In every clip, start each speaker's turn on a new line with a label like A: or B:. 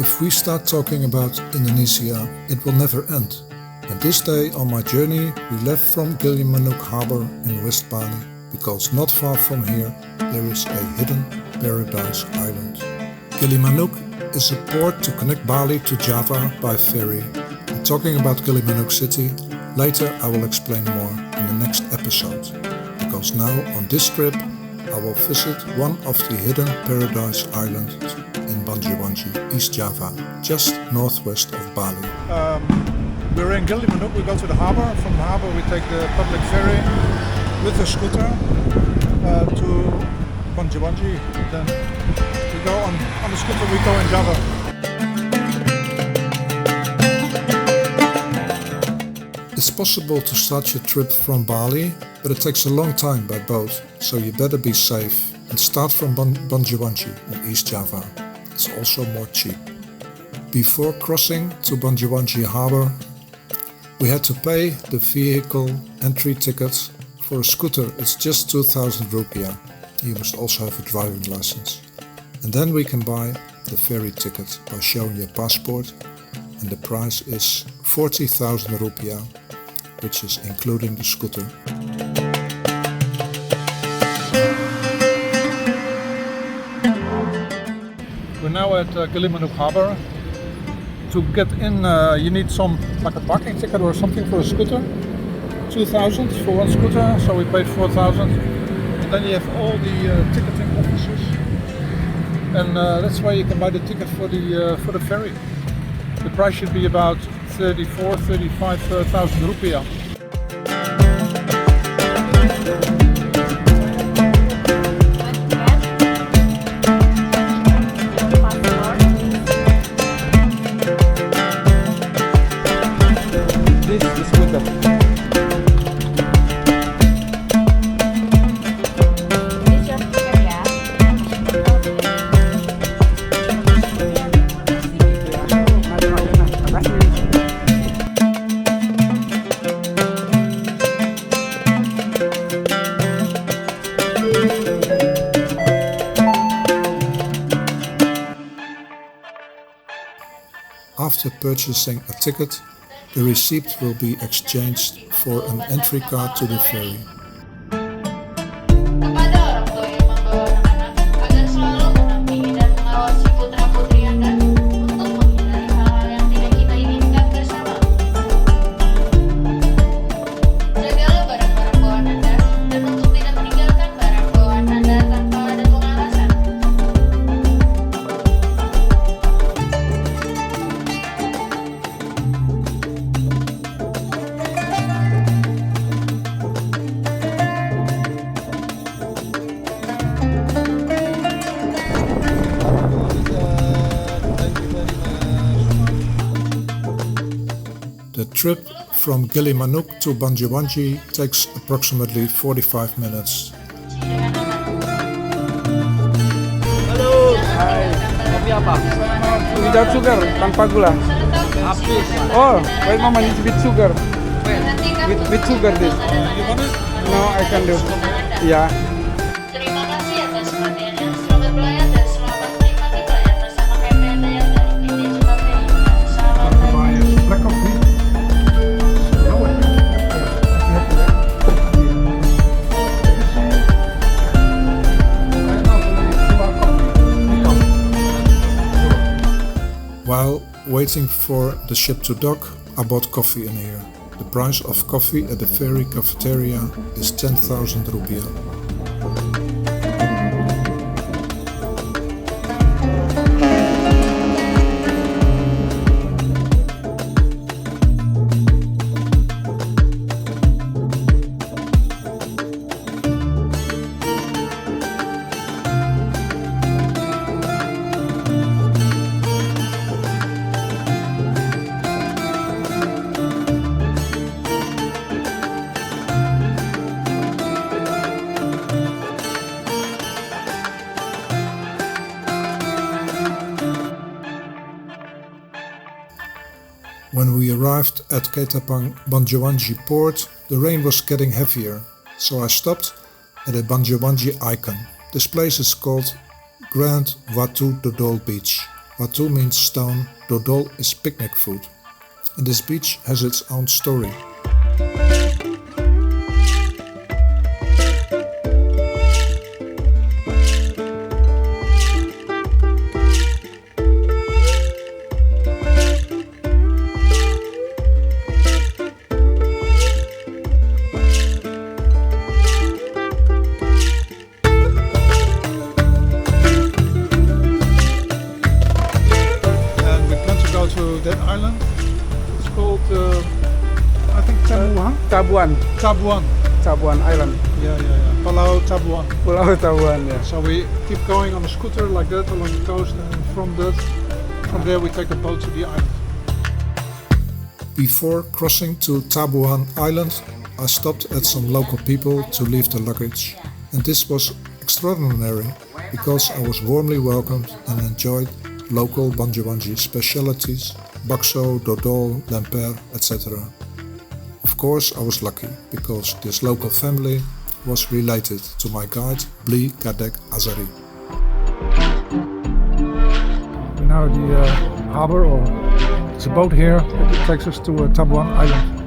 A: If we start talking about Indonesia, it will never end. And this day on my journey, we left from Gilimanuk Harbor in West Bali, because not far from here there is a hidden paradise island. Gilimanuk is a port to connect Bali to Java by ferry. And talking about Gilimanuk city, later I will explain more in the next episode, because now on this trip I will visit one of the hidden paradise islands in Banyuwangi, East Java, just northwest of Bali.
B: We're in Gilimanuk, we go to the harbor. From the harbor we take the public ferry with a scooter to Banyuwangi. Then we go on the scooter, we go in Java.
A: It's possible to start your trip from Bali, but it takes a long time by boat, so you better be safe and start from Banyuwangi in East Java. It's also more cheap. Before crossing to Banyuwangi harbor, we had to pay the vehicle entry ticket. For a scooter it's just 2,000 rupiah. You must also have a driving license. And then we can buy the ferry ticket by showing your passport, and the price is 40,000 rupiah, which is including the scooter.
B: We're now at Gilimanuk harbor. To get in you need like a parking ticket or something for a scooter. 2,000 for one scooter, so we paid 4,000. And then you have all the ticketing offices. And that's where you can buy the ticket for the ferry. The price should be about 35,000 rupiah.
A: After purchasing a ticket, the receipt will be exchanged for an entry card to the ferry. The trip from Gilimanuk to Banyuwangi takes approximately 45 minutes.
C: Halo, hai. Kopi apa? Without sugar, tanpa gula. Habis. Oh, wait mama needs with sugar. With sugar this.
B: You want it?
C: No, I can do. Yeah.
D: Terima kasih atas perhatiannya. Selamat belajar dan selamat menikmati belajar bersama KPN yang dari PT Cipaperi. Salam.
B: Black coffee.
A: While waiting for the ship to dock, I bought coffee in here. The price of coffee at the ferry cafeteria is 10,000 rupiah. When we arrived at Banyuwangi port, the rain was getting heavier, so I stopped at a Banyuwangi icon. This place is called Grand Watu Dodol Beach. Watu means stone, dodol is picnic food. And this beach has its own story.
B: To that island. It's called, I think Tabuhan.
C: Tabuhan Island.
B: Yeah. Pulau Tabuhan.
C: Pulau Tabuhan, yeah.
B: So we keep going on a scooter like that along the coast, and from there we take a boat to the island.
A: Before crossing to Tabuhan Island, I stopped at some local people to leave the luggage. And this was extraordinary because I was warmly welcomed and enjoyed local Banyuwangi specialities, bakso, dodol, lemper, etc. Of course, I was lucky because this local family was related to my guide, Bli Kadek Azari.
B: We're now at the harbor, or it's a boat here that takes us to Tabuhan Island.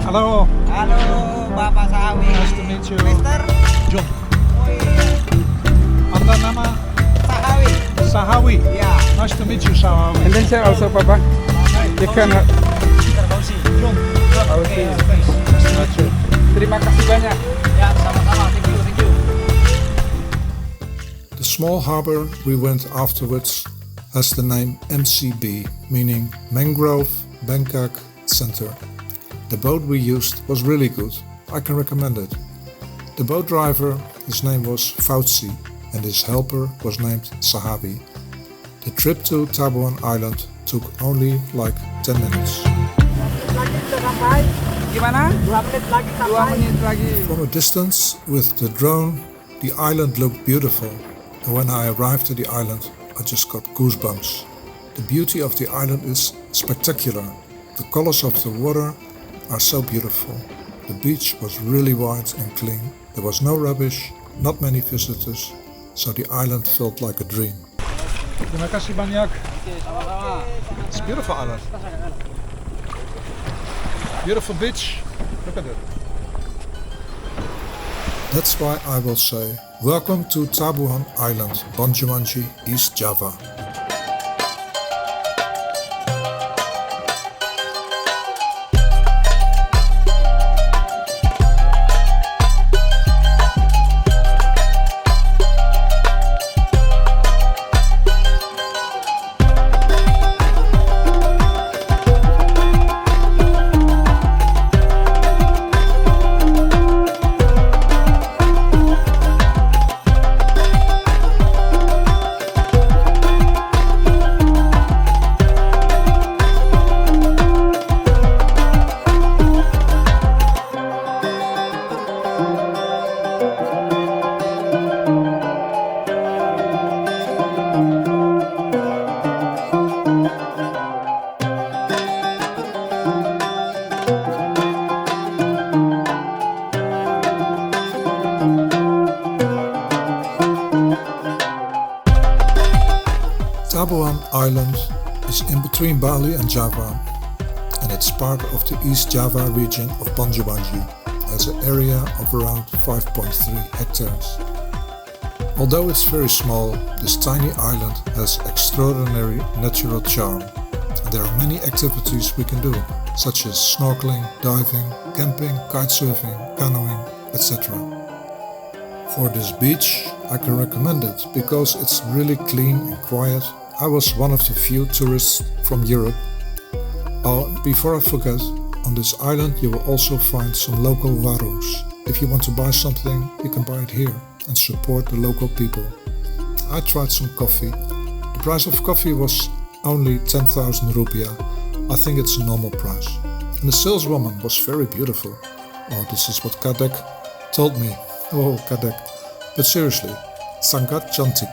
B: Hello.
E: Halo, Bapak Sahawi.
B: Nice to meet you.
E: Mister?
B: John.
E: Oh iya.
B: Anda nama
E: Sahawi.
B: Sahawi.
E: Ya.
B: Nice to meet you, Sahawi.
C: And then share also, Papa. You can...
B: John.
C: Oke.
B: Nice to meet you.
C: Terima kasih banyak.
E: Ya, sama-sama. Thank you.
A: The small harbor we went afterwards has the name MCB, meaning Mangrove Bangkok Center. The boat we used was really good. I can recommend it. The boat driver, his name was Fautsi, and his helper was named Sahabi. The trip to Tabuhan Island took only like 10 minutes.
C: Gimana? 2 menit lagi.
A: From a distance, with the drone, the island looked beautiful. And when I arrived at the island, I just got goosebumps. The beauty of the island is spectacular. The colors of the water are so beautiful. The beach was really white and clean. There was no rubbish, not many visitors, so the island felt like a dream.
B: Terima kasih banyak.
E: Sama-sama.
B: It's a beautiful island. Beautiful beach. Look at it.
A: That's why I will say, welcome to Tabuhan Island, Banyuwangi, East Java. Tabuhan Island is in between Bali and Java, and it's part of the East Java region of Banyuwangi, has an area of around 5.3 hectares. Although it's very small, this tiny island has extraordinary natural charm, and there are many activities we can do, such as snorkeling, diving, camping, kitesurfing, canoeing, etc. For this beach, I can recommend it because it's really clean and quiet. I was one of the few tourists from Europe. Oh, before I forget, on this island you will also find some local warungs. If you want to buy something, you can buy it here and support the local people. I tried some coffee. The price of coffee was only 10,000 rupiah. I think it's a normal price. And the saleswoman was very beautiful. Oh, this is what Kadek told me. Oh, Kadek. But seriously, sangat cantik.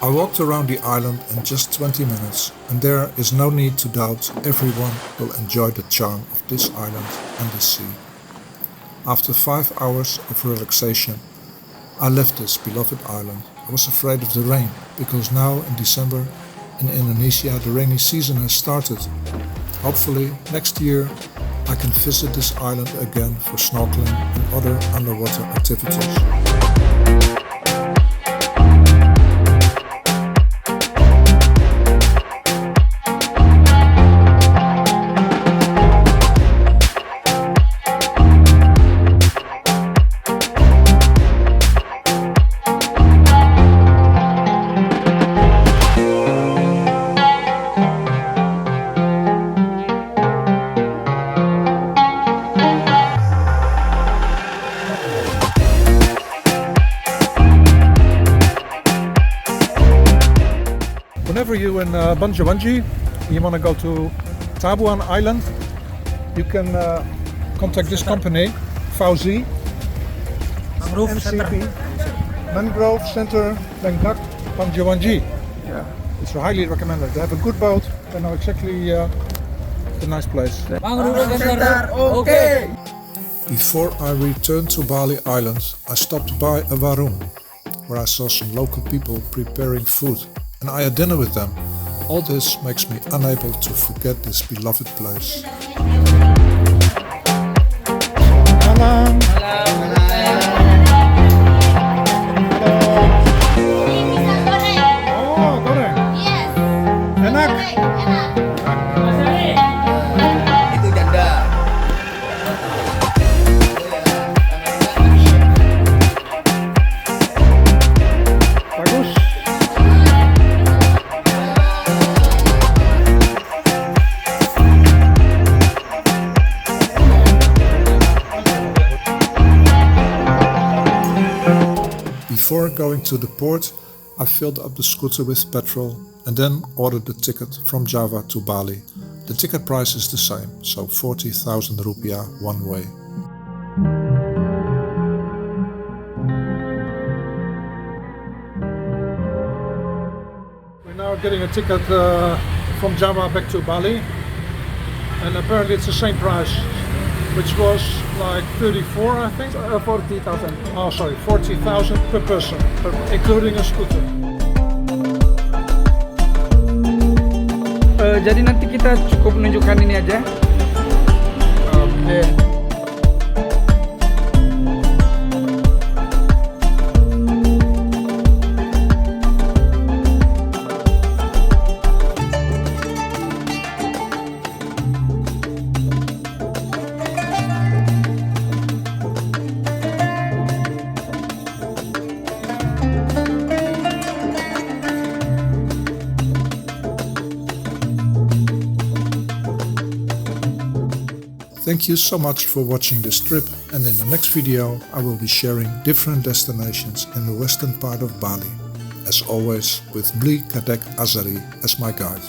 A: I walked around the island in just 20 minutes, and there is no need to doubt everyone will enjoy the charm of this island and the sea. After 5 hours of relaxation, I left this beloved island. I was afraid of the rain, because now in December in Indonesia the rainy season has started. Hopefully next year I can visit this island again for snorkeling and other underwater activities.
B: Whenever you're in Banyuwangi, you want to go to Tabuhan Island, you can contact this company, Fauzi, MCP, Mangrove Center, Bangkok, Banyuwangi.
C: Yeah.
B: It's highly recommended. They have a good boat. They know exactly the nice place.
C: Okay.
A: Before I returned to Bali Island, I stopped by a warung, where I saw some local people preparing food, and I had dinner with them. All this makes me unable to forget this beloved place.
B: Malam.
D: Ini pisang goreng.
B: Oh, goreng.
D: Yes.
B: Enak.
D: Enak.
E: Itu janda.
B: Bagus.
A: Before going to the port, I filled up the scooter with petrol and then ordered the ticket from Java to Bali. The ticket price is the same, so 40,000 rupiah one way.
B: We're now getting a ticket from Java back to Bali, and apparently it's the same price, which was like 34, I think.
C: 40,000.
B: Oh, sorry, 40,000 per person, including a scooter.
C: Jadi nanti kita cukup menunjukkan ini aja. Oke.
A: Thank you so much for watching this trip, and in the next video I will be sharing different destinations in the western part of Bali, as always with Bli Kadek Azari as my guide.